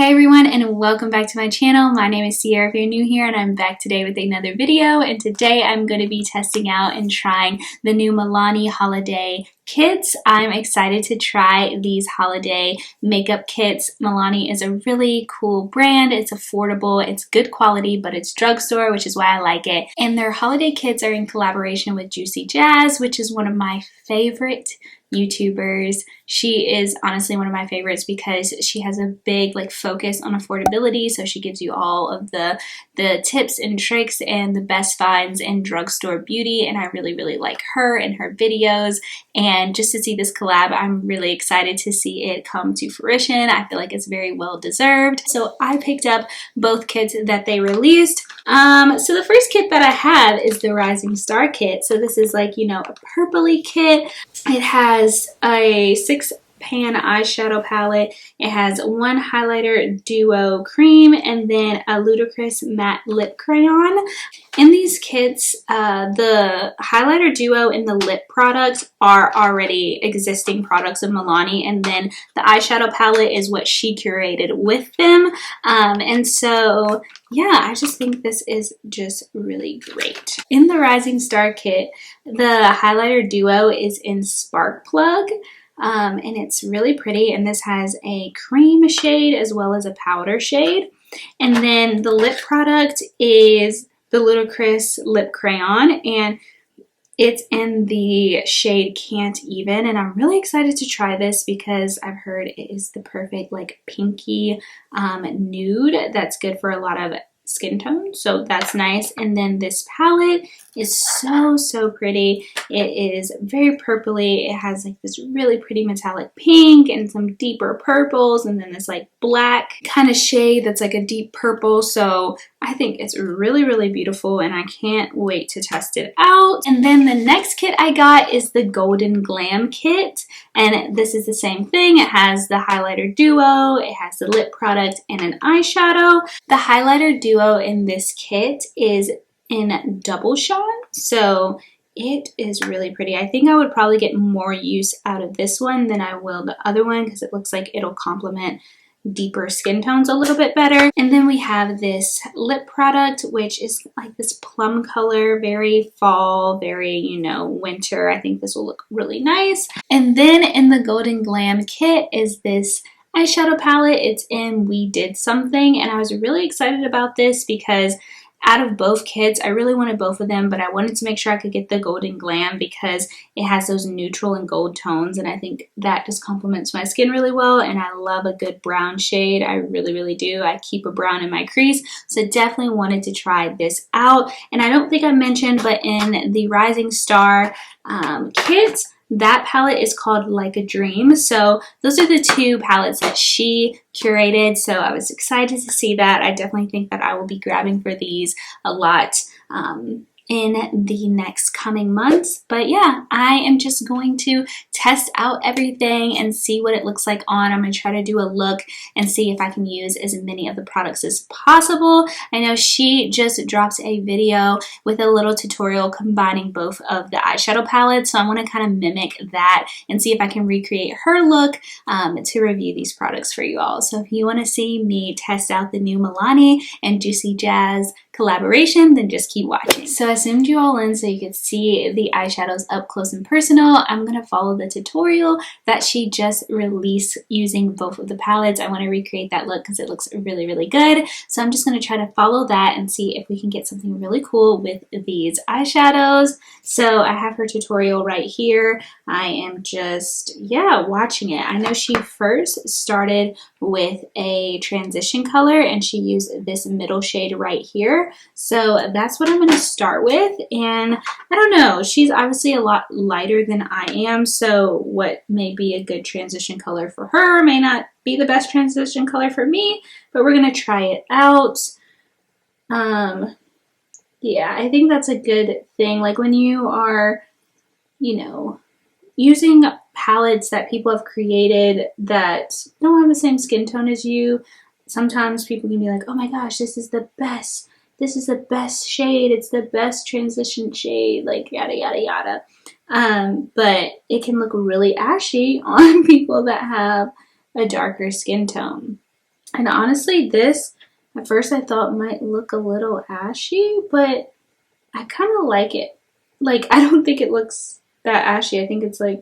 Hey everyone, and welcome back to my channel. My name is Sierra if you're new here, and I'm back today with another video. And today I'm going to be testing out and trying the new Milani holiday kits. I'm excited to try these holiday makeup kits. Milani is a really cool brand. It's affordable, it's good quality, but it's drugstore, which is why I like it. And their holiday kits are in collaboration with JuicyJas, which is one of my favorite YouTubers. She is honestly one of my favorites because she has a big focus on affordability, so she gives you all of the tips and tricks and the best finds in drugstore beauty, and I really like her and her videos. And just to see this collab, I'm really excited to see it come to fruition. I feel like it's very well deserved. So I picked up both kits that they released. So the first kit that I have is the Rising Star kit. So this is a purpley kit. It has a 6-pan eyeshadow palette. It has one highlighter duo cream and then a ludicrous matte lip crayon. In these kits, the highlighter duo and the lip products are already existing products of Milani, and then the eyeshadow palette is what she curated with them. And so yeah, I just think this is just really great. In the Rising Star kit, the highlighter duo is in Spark Plug. And it's really pretty, and this has a cream shade as well as a powder shade. And then the lip product is the Ludicrous Lip Crayon, and it's in the shade Can't Even, and I'm really excited to try this because I've heard it is the perfect pinky nude that's good for a lot of skin tone, so that's nice. And then this palette is so pretty. It is very purpley. It has this really pretty metallic pink and some deeper purples, and then this black kind of shade that's a deep purple. So I think it's really beautiful, and I can't wait to test it out. And then the next kit I got is the Golden Glam Kit, and this is the same thing. It has the highlighter duo, it has the lip product, and an eyeshadow. The highlighter duo in this kit is in Double Shot, so it is really pretty. I think I would probably get more use out of this one than I will the other one because it looks like it'll complement deeper skin tones a little bit better. And then we have this lip product, which is this plum color, very fall, very winter. I think this will look really nice. And then in the Golden Glam Kit is this eyeshadow palette. It's in We Did Something, and I was really excited about this because out of both kits, I really wanted both of them, but I wanted to make sure I could get the Golden Glam because it has those neutral and gold tones, and I think that just complements my skin really well, and I love a good brown shade. I really do. I keep a brown in my crease, so definitely wanted to try this out. And I don't think I mentioned, but in the Rising Star kits, that palette is called Like a Dream. So those are the two palettes that she curated. So I was excited to see that. I definitely think that I will be grabbing for these a lot in the next coming months. But yeah, I am just going to test out everything and see what it looks like on. I'm going to try to do a look and see if I can use as many of the products as possible. I know she just dropped a video with a little tutorial combining both of the eyeshadow palettes, so I want to kind of mimic that and see if I can recreate her look to review these products for you all. So if you want to see me test out the new Milani and JuicyJas collaboration, then just keep watching. So I zoomed you all in so you could see the eyeshadows up close and personal. I'm going to follow the tutorial that she just released using both of the palettes. I want to recreate that look because it looks really good. So I'm just going to try to follow that and see if we can get something really cool with these eyeshadows. So I have her tutorial right here. I am just, watching it. I know she first started with a transition color and she used this middle shade right here. So that's what I'm going to start with. And I don't know, she's obviously a lot lighter than I am, so what may be a good transition color for her may not be the best transition color for me, but we're going to try it out. Yeah, I think that's a good thing. When you are, using palettes that people have created that don't have the same skin tone as you, sometimes people can be like, oh my gosh, this is the best. This is the best shade. It's the best transition shade, yada. But it can look really ashy on people that have a darker skin tone. And honestly, this, at first I thought might look a little ashy, but I kind of like it. Like, I don't think it looks that ashy. I think it's like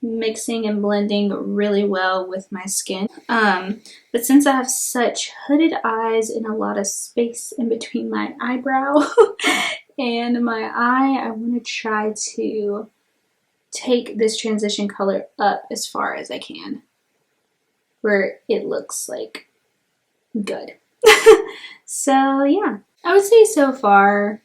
mixing and blending really well with my skin. But since I have such hooded eyes and a lot of space in between my eyebrow and my eye, I want to try to take this transition color up as far as I can, where it looks like good. So yeah, I would say so far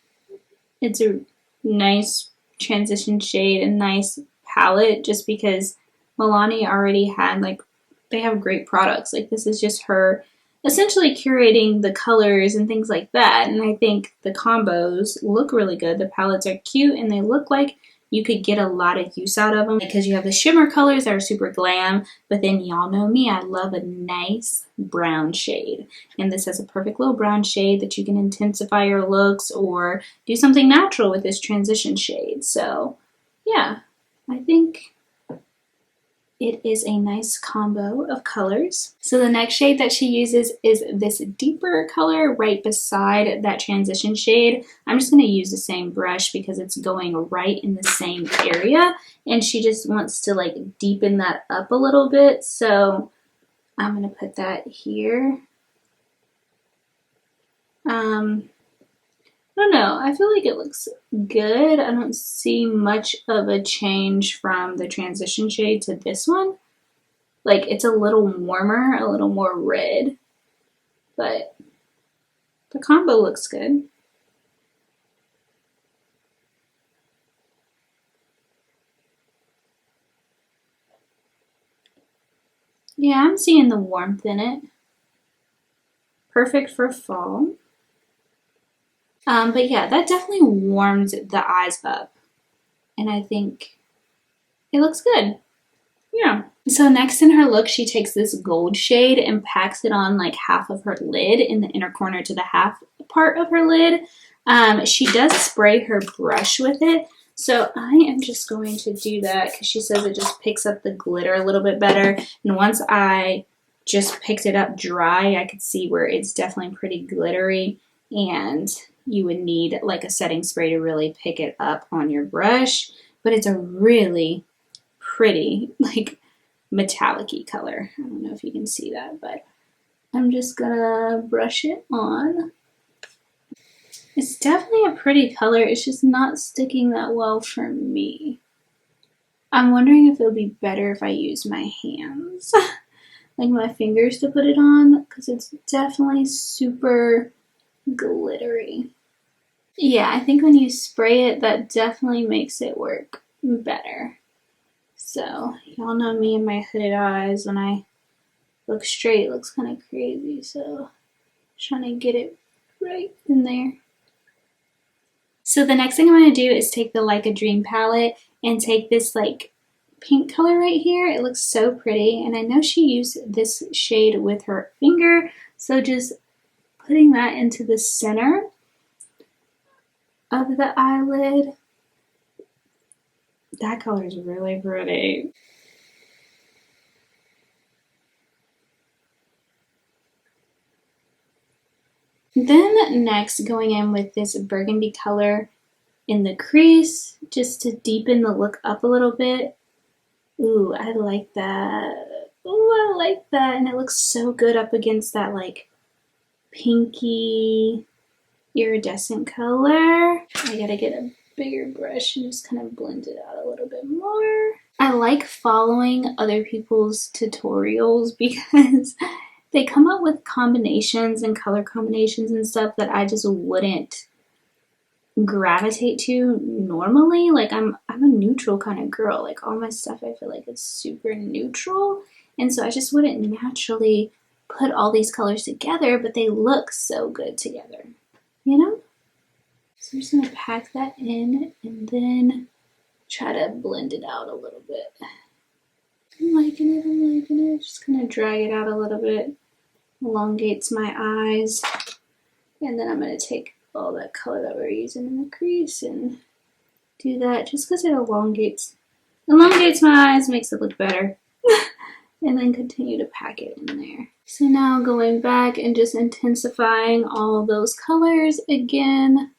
it's a nice transition shade, a nice palette, just because Milani already had, like, they have great products. Like, this is just her essentially curating the colors and things like that, and I think the combos look really good. The palettes are cute and they look like you could get a lot of use out of them, because you have the shimmer colors that are super glam, but then y'all know me, I love a nice brown shade. And this has a perfect little brown shade that you can intensify your looks or do something natural with this transition shade. So yeah, I think it is a nice combo of colors. So the next shade that she uses is this deeper color right beside that transition shade. I'm just going to use the same brush because it's going right in the same area, and she just wants to like deepen that up a little bit. So I'm going to put that here. I don't know, I feel like it looks good. I don't see much of a change from the transition shade to this one. Like, it's a little warmer, a little more red, but the combo looks good. Yeah, I'm seeing the warmth in it. Perfect for fall. But yeah, that definitely warms the eyes up, and I think it looks good. Yeah. So next in her look, she takes this gold shade and packs it on like half of her lid, in the inner corner to the half part of her lid. She does spray her brush with it, so I am just going to do that because she says it just picks up the glitter a little bit better. And once I just picked it up dry, I could see where it's definitely pretty glittery, and you would need like a setting spray to really pick it up on your brush. But it's a really pretty, like, metallic-y color. I don't know if you can see that, but I'm just gonna brush it on. It's definitely a pretty color. It's just not sticking that well for me. I'm wondering if it would be better if I use my hands, like my fingers, to put it on, because it's definitely super glittery. Yeah, I think when you spray it, that definitely makes it work better. So, y'all know me and my hooded eyes. When I look straight, it looks kind of crazy. So, trying to get it right in there. So the next thing I'm going to do is take the Like a Dream palette and take this like pink color right here. It looks so pretty, and I know she used this shade with her finger. So just putting that into the center of the eyelid. That color is really pretty. Then next, going in with this burgundy color in the crease, just to deepen the look up a little bit. Ooh, I like that. Ooh, I like that. And it looks so good up against that like pinky iridescent color. I gotta get a bigger brush and just kind of blend it out a little bit more. I like following other people's tutorials because they come up with combinations and color combinations and stuff that I just wouldn't gravitate to normally. Like, I'm a neutral kind of girl. Like, all my stuff I feel like is super neutral, and so I just wouldn't naturally put all these colors together, but they look so good together, you know? So I'm just gonna pack that in and then try to blend it out a little bit. I'm liking it. Just gonna drag it out a little bit. Elongates my eyes. And then I'm gonna take all that color that we're using in the crease and do that just because it elongates my eyes, makes it look better. And then continue to pack it in there. So now going back and just intensifying all those colors again.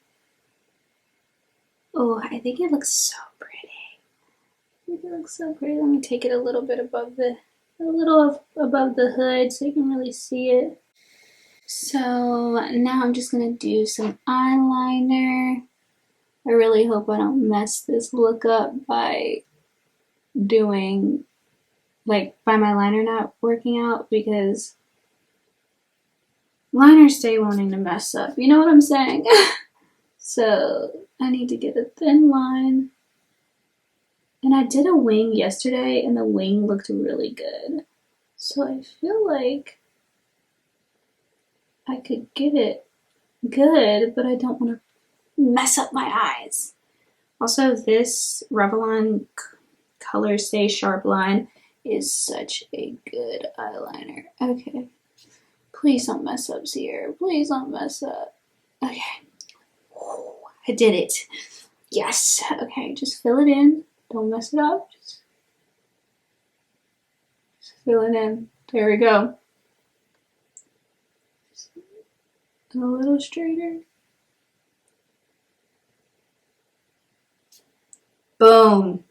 Oh, I think it looks so pretty. I think it looks so pretty. Let me take it a little bit above the, above the hood so you can really see it. So now I'm just gonna do some eyeliner. I really hope I don't mess this look up by doing, like, by my liner not working out, because liners stay wanting to mess up, you know what I'm saying? So I need to get a thin line. And I did a wing yesterday and the wing looked really good. So I feel like I could get it good, but I don't want to mess up my eyes. Also, this Revlon Color Stay Sharp line is such a good eyeliner. Okay. Please don't mess up, Sierra. Please don't mess up. Okay. I did it. Yes. Okay, just fill it in. Don't mess it up. Just fill it in. There we go. Just a little straighter. Boom.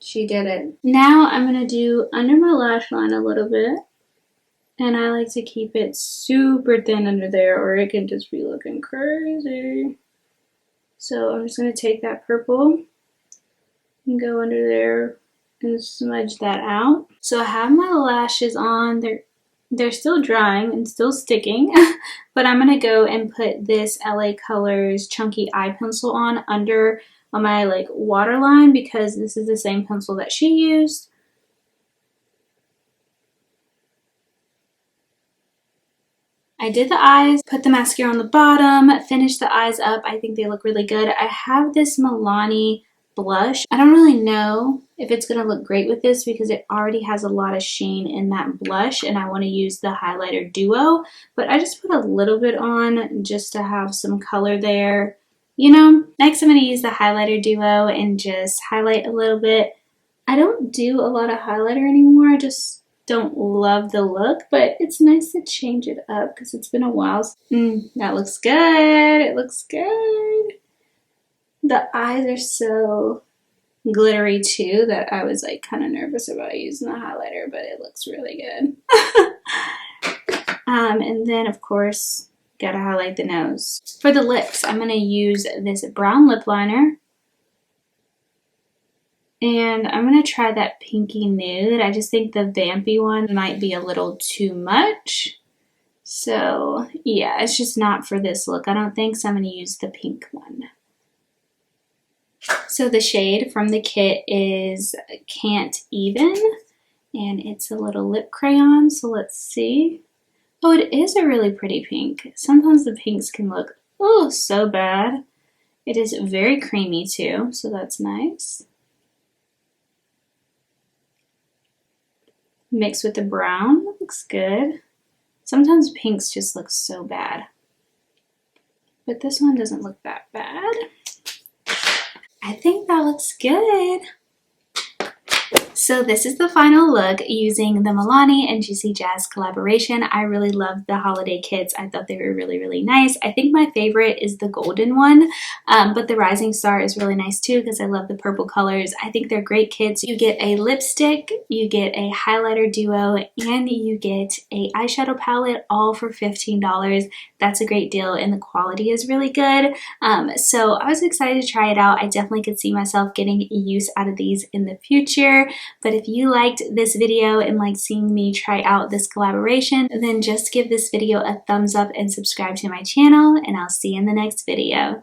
She did it. Now I'm going to do under my lash line a little bit. And I like to keep it super thin under there or it can just be looking crazy. So I'm just going to take that purple and go under there and smudge that out. So I have my lashes on. They're still drying and still sticking. But I'm going to go and put this LA Colors Chunky Eye Pencil on under my like waterline because this is the same pencil that she used. I did the eyes, put the mascara on the bottom, finished the eyes up. I think they look really good. I have this Milani Blush. I don't really know if it's going to look great with this because it already has a lot of sheen in that blush and I want to use the highlighter duo. But I just put a little bit on just to have some color there. You know, next I'm going to use the highlighter duo and just highlight a little bit. I don't do a lot of highlighter anymore. I just don't love the look, but it's nice to change it up because it's been a while. That looks good. It looks good. The eyes are so glittery too that I was like kind of nervous about using the highlighter, but it looks really good. And then of course, gotta highlight the nose. For the lips, I'm gonna use this brown lip liner. And I'm going to try that pinky nude. I just think the vampy one might be a little too much. So yeah, it's just not for this look, I don't think, so I'm going to use the pink one. So the shade from the kit is Can't Even. And it's a little lip crayon, so let's see. Oh, it is a really pretty pink. Sometimes the pinks can look, oh, so bad. It is very creamy too, so that's nice. Mixed with the brown, looks good. Sometimes pinks just look so bad. But this one doesn't look that bad. I think that looks good. So this is the final look using the Milani and JuicyJas collaboration. I really loved the holiday kits. I thought they were really, really nice. I think my favorite is the golden one, but the Rising Star is really nice too because I love the purple colors. I think they're great kits. You get a lipstick, you get a highlighter duo, and you get a eyeshadow palette all for $15. That's a great deal and the quality is really good. So I was excited to try it out. I definitely could see myself getting use out of these in the future. But if you liked this video and liked seeing me try out this collaboration, then just give this video a thumbs up and subscribe to my channel, and I'll see you in the next video.